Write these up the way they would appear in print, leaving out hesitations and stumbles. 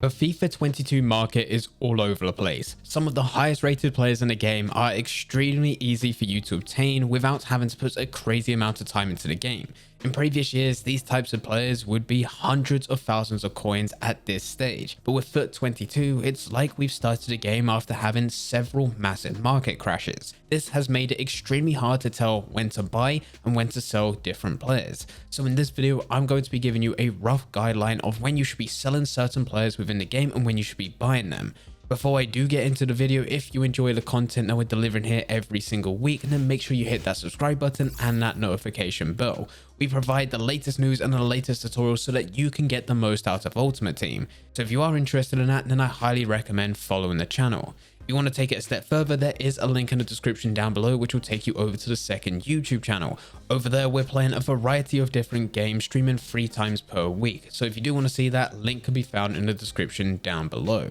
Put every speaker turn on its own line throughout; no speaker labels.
The FIFA 22 market is all over the place. Some of the highest rated players in the game are extremely easy for you to obtain without having to put a crazy amount of time into the game. In previous years, these types of players would be hundreds of thousands of coins at this stage, but with FUT 22, it's like we've started a game after having several massive market crashes. This has made it extremely hard to tell when to buy and when to sell different players. So in this video, I'm going to be giving you a rough guideline of when you should be selling certain players within the game and when you should be buying them. Before I do get into the video, if you enjoy the content that we're delivering here every single week, then make sure you hit that subscribe button and that notification bell. We provide the latest news and the latest tutorials so that you can get the most out of Ultimate Team. So if you are interested in that, then I highly recommend following the channel. If you want to take it a step further, there is a link in the description down below which will take you over to the second YouTube channel. Over there, we're playing a variety of different games, streaming 3 times per week. So if you do want to see that, link can be found in the description down below.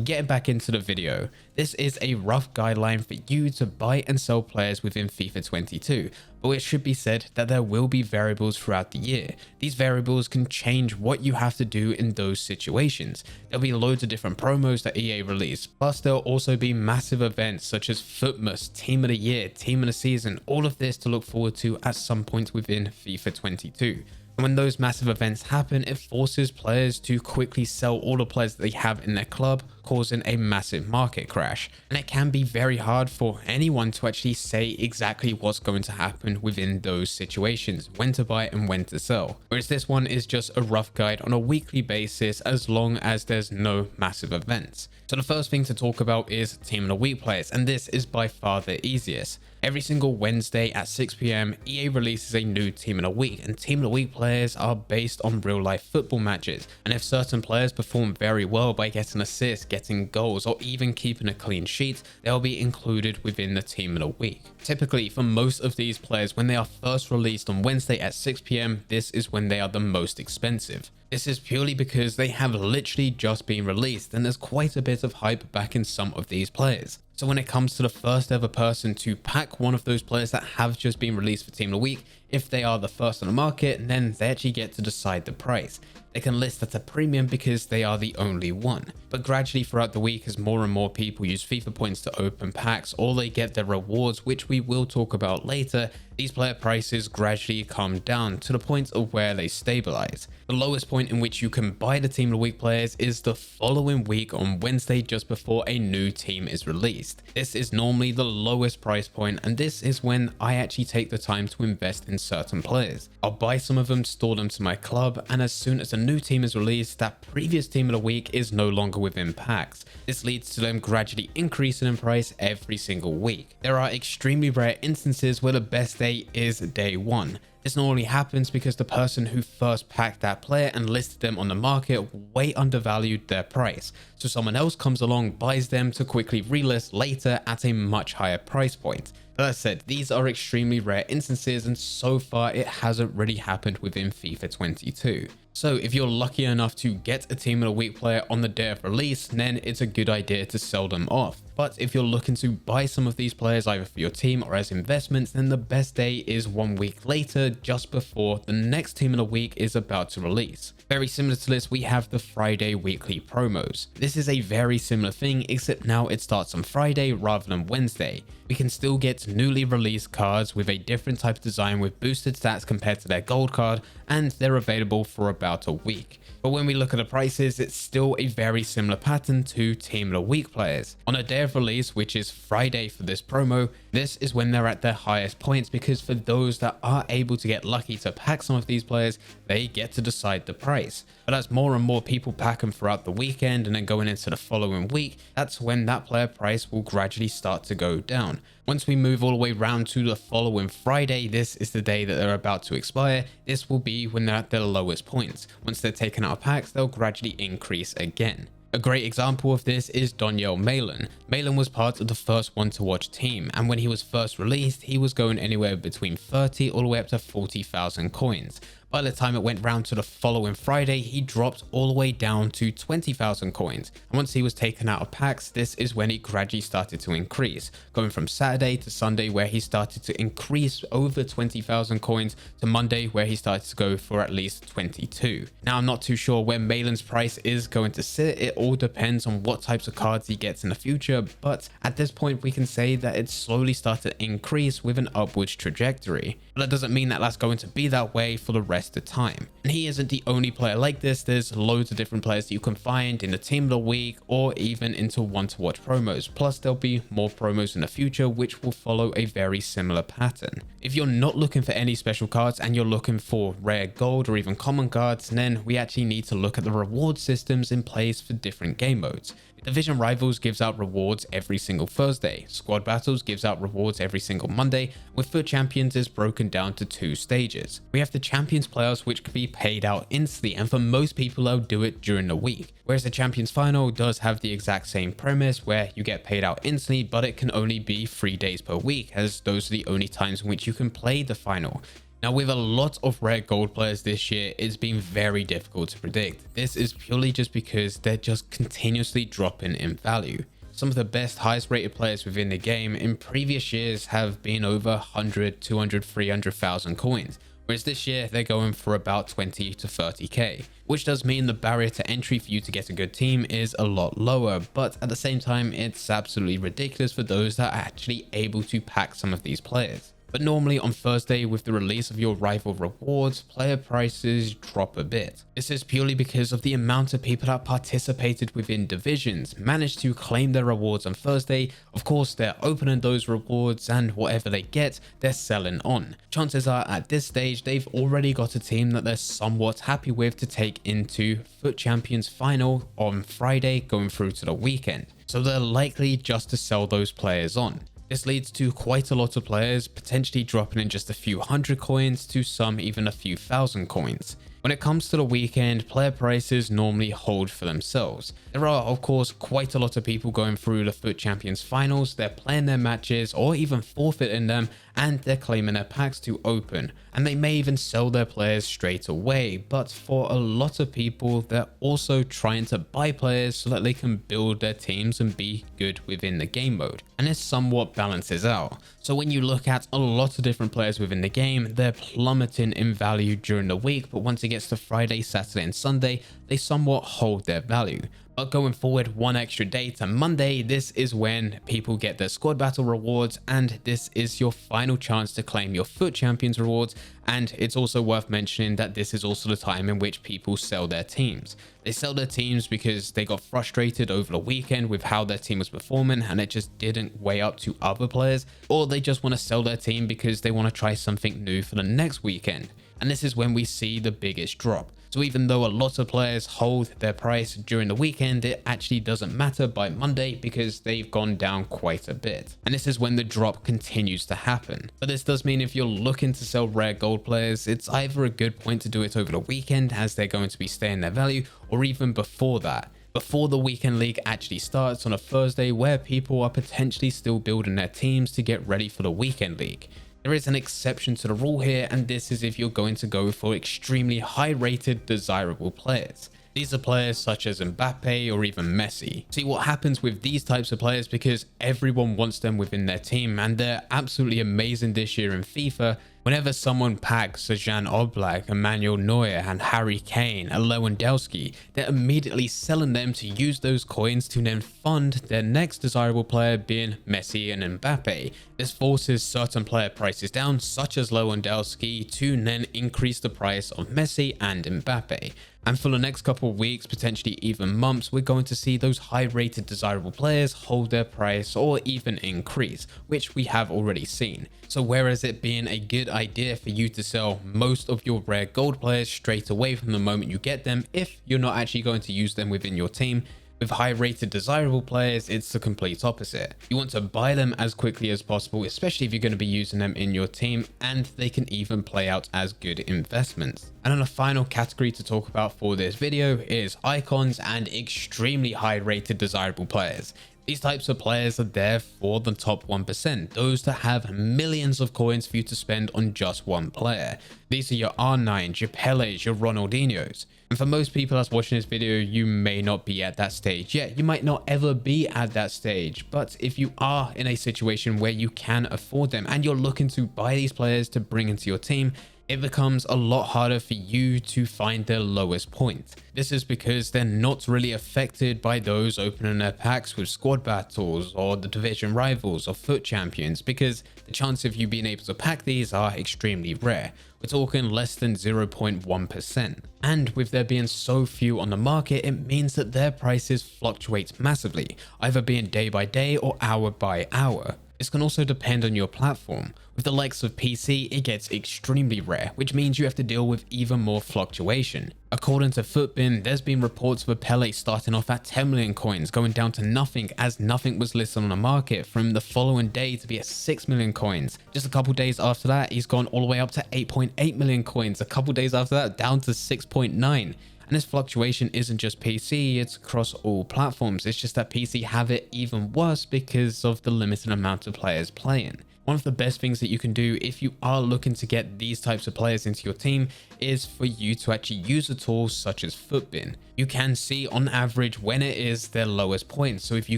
Getting back into the video, this is a rough guideline for you to buy and sell players within FIFA 22, but it should be said that there will be variables throughout the year. These variables can change what you have to do in those situations. There'll be loads of different promos that EA release, plus there'll also be massive events such as Footmas, Team of the Year, Team of the Season, all of this to look forward to at some point within FIFA 22. And when those massive events happen, it forces players to quickly sell all the players that they have in their club, causing a massive market crash. And it can be very hard for anyone to actually say exactly what's going to happen within those situations, when to buy and when to sell. Whereas this one is just a rough guide on a weekly basis as long as there's no massive events. So the first thing to talk about is Team of the Week players, and this is by far the easiest. Every single Wednesday at 6 PM, EA releases a new Team of the Week, and Team of the Week players are based on real life football matches. And if certain players perform very well by getting assists, getting goals, or even keeping a clean sheet, they'll be included within the Team of the Week. Typically, for most of these players, when they are first released on Wednesday at 6 PM, this is when they are the most expensive. This is purely because they have literally just been released and there's quite a bit of hype back in some of these players. So when it comes to the first ever person to pack one of those players that have just been released for Team of the Week, if they are the first on the market, then they actually get to decide the price. They can list at a premium because they are the only one. But gradually throughout the week, as more and more people use FIFA points to open packs or they get their rewards, which we will talk about later, these player prices gradually come down to the point of where they stabilize. The lowest point in which you can buy the Team of the Week players is the following week on Wednesday just before a new team is released. This is normally the lowest price point, and this is when I actually take the time to invest in certain players. I'll buy some of them, store them to my club, and as soon as a new team is released, that previous Team of the Week is no longer within packs. This leads to them gradually increasing in price every single week. There are extremely rare instances where the best day is day 1. This normally happens because the person who first packed that player and listed them on the market way undervalued their price. So someone else comes along, buys them to quickly relist later at a much higher price point. But as I said, these are extremely rare instances and so far it hasn't really happened within FIFA 22. So if you're lucky enough to get a Team of the Week player on the day of release, then it's a good idea to sell them off. But if you're looking to buy some of these players either for your team or as investments, then the best day is 1 week later, just before the next Team of the Week is about to release. Very similar to this, we have the Friday weekly promos. This is a very similar thing, except now it starts on Friday rather than Wednesday. We can still get newly released cards with a different type of design with boosted stats compared to their gold card, and they're available for about a week. But when we look at the prices, it's still a very similar pattern to Team of the Week players. On a day of release, which is Friday for this promo, this is when they're at their highest points because for those that are able to get lucky to pack some of these players, they get to decide the price. But as more and more people pack them throughout the weekend and then going into the following week, that's when that player price will gradually start to go down. Once we move all the way round to the following Friday, this is the day that they're about to expire. This will be when they're at their lowest points. Once they're taken out of packs, they'll gradually increase again. A great example of this is Daniel Malin. Malin was part of the first one to watch team, and when he was first released, he was going anywhere between 30 all the way up to 40,000 coins. By the time it went round to the following Friday, he dropped all the way down to 20,000 coins. And once he was taken out of packs, this is when he gradually started to increase, going from Saturday to Sunday where he started to increase over 20,000 coins to Monday where he started to go for at least 22. Now I'm not too sure where Malin's price is going to sit. It all depends on what types of cards he gets in the future, but at this point we can say that it's slowly started to increase with an upwards trajectory. But that doesn't mean that that's going to be that way for the rest of the time. And he isn't the only player like this. There's loads of different players that you can find in the team of the week or even into want to watch promos. Plus there'll be more promos in the future which will follow a very similar pattern. If you're not looking for any special cards and you're looking for rare gold or even common cards, then we actually need to look at the reward systems in place for different game modes. Division Rivals gives out rewards every single Thursday. Squad Battles gives out rewards every single Monday, with FUT Champions is broken down to 2 stages. We have the Champions Playoffs which can be paid out instantly, and for most people they'll do it during the week. Whereas the Champions Final does have the exact same premise where you get paid out instantly, but it can only be 3 days per week, as those are the only times in which you can play the final. Now with a lot of rare gold players this year, it's been very difficult to predict. This is purely just because they're just continuously dropping in value. Some of the best highest rated players within the game in previous years have been over 100, 200, 300,000 coins. Whereas this year they're going for about 20 to 30k, which does mean the barrier to entry for you to get a good team is a lot lower, but at the same time it's absolutely ridiculous for those that are actually able to pack some of these players. But normally on Thursday, with the release of your rival rewards, player prices drop a bit. This is purely because of the amount of people that participated within divisions, managed to claim their rewards on Thursday. Of course, they're opening those rewards and whatever they get, they're selling on. Chances are at this stage, they've already got a team that they're somewhat happy with to take into FUT Champions Final on Friday going through to the weekend. So they're likely just to sell those players on. This leads to quite a lot of players potentially dropping in just a few hundred coins to some even a few thousand coins. When it comes to the weekend, player prices normally hold for themselves. There are of course quite a lot of people going through the FUT Champions finals, they're playing their matches or even forfeiting them, and they're claiming their packs to open, and they may even sell their players straight away. But for a lot of people, they're also trying to buy players so that they can build their teams and be good within the game mode, and this somewhat balances out. So when you look at a lot of different players within the game, they're plummeting in value during the week, but once it gets to Friday, Saturday and Sunday, they somewhat hold their value. But going forward one extra day to Monday, this is when people get their squad battle rewards, and this is your final chance to claim your FUT Champions rewards. And it's also worth mentioning that this is also the time in which people sell their teams. They sell their teams because they got frustrated over the weekend with how their team was performing and it just didn't weigh up to other players, or they just want to sell their team because they want to try something new for the next weekend. And this is when we see the biggest drop. So even though a lot of players hold their price during the weekend, it actually doesn't matter by Monday because they've gone down quite a bit. And this is when the drop continues to happen. But this does mean if you're looking to sell rare gold players, it's either a good point to do it over the weekend as they're going to be staying their value, or even before that. Before the weekend league actually starts on a Thursday, where people are potentially still building their teams to get ready for the weekend league. There is an exception to the rule here, and this is if you're going to go for extremely high rated desirable players. These are players such as Mbappe or even Messi. See what happens with these types of players, because everyone wants them within their team and they're absolutely amazing this year in FIFA. Whenever someone packs Jan Oblak, Emmanuel Neuer and Harry Kane and Lewandowski, they're immediately selling them to use those coins to then fund their next desirable player being Messi and Mbappe. This forces certain player prices down, such as Lewandowski, to then increase the price of Messi and Mbappe. And for the next couple of weeks, potentially even months, we're going to see those high rated desirable players hold their price or even increase, which we have already seen. So whereas it being a good idea for you to sell most of your rare gold players straight away from the moment you get them, if you're not actually going to use them within your team, with high rated desirable players, it's the complete opposite. You want to buy them as quickly as possible, especially if you're going to be using them in your team, and they can even play out as good investments. And then the final category to talk about for this video is icons and extremely high rated desirable players. These types of players are there for the top 1%, those that have millions of coins for you to spend on just one player. These are your R9s, your Peles, your Ronaldinhos. And for most people that's watching this video, you may not be at that stage yet. You might not ever be at that stage. But if you are in a situation where you can afford them and you're looking to buy these players to bring into your team, it becomes a lot harder for you to find their lowest point. This is because they're not really affected by those opening their packs with squad battles or the division rivals or foot champions, because the chance of you being able to pack these are extremely rare. We're talking less than 0.1%. And with there being so few on the market, it means that their prices fluctuate massively, either being day by day or hour by hour. This can also depend on your platform. With the likes of PC, it gets extremely rare, which means you have to deal with even more fluctuation. According to Footbin, there's been reports of a Pele starting off at 10 million coins, going down to nothing as nothing was listed on the market, from the following day to be at 6 million coins. Just a couple days after that, he's gone all the way up to 8.8 million coins. A couple days after that, down to 6.9. And this fluctuation isn't just PC, it's across all platforms. It's just that PC have it even worse because of the limited amount of players playing. One of the best things that you can do if you are looking to get these types of players into your team is for you to actually use a tool such as Footbin. You can see on average when it is their lowest point. So if you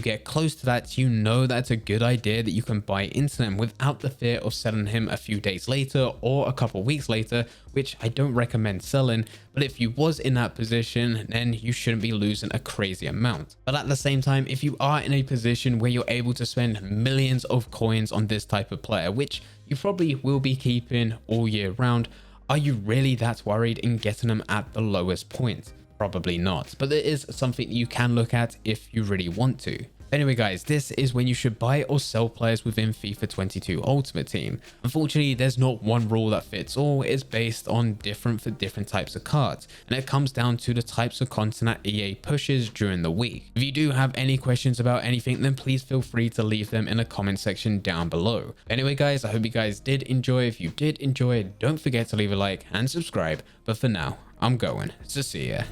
get close to that, you know that's a good idea that you can buy into them without the fear of selling him a few days later or a couple weeks later, which I don't recommend selling. But if you was in that position, then you shouldn't be losing a crazy amount. But at the same time, if you are in a position where you're able to spend millions of coins on this type of player, which you probably will be keeping all year round, are you really that worried in getting them at the lowest point? Probably not, but there is something you can look at if you really want to. Anyway guys, this is when you should buy or sell players within FIFA 22 Ultimate Team. Unfortunately, there's not one rule that fits all. It's based on different for different types of cards, and it comes down to the types of content that EA pushes during the week. If you do have any questions about anything, then please feel free to leave them in the comment section down below. Anyway guys, I hope you guys did enjoy. If you did enjoy, don't forget to leave a like and subscribe. But for now, I'm going to see ya.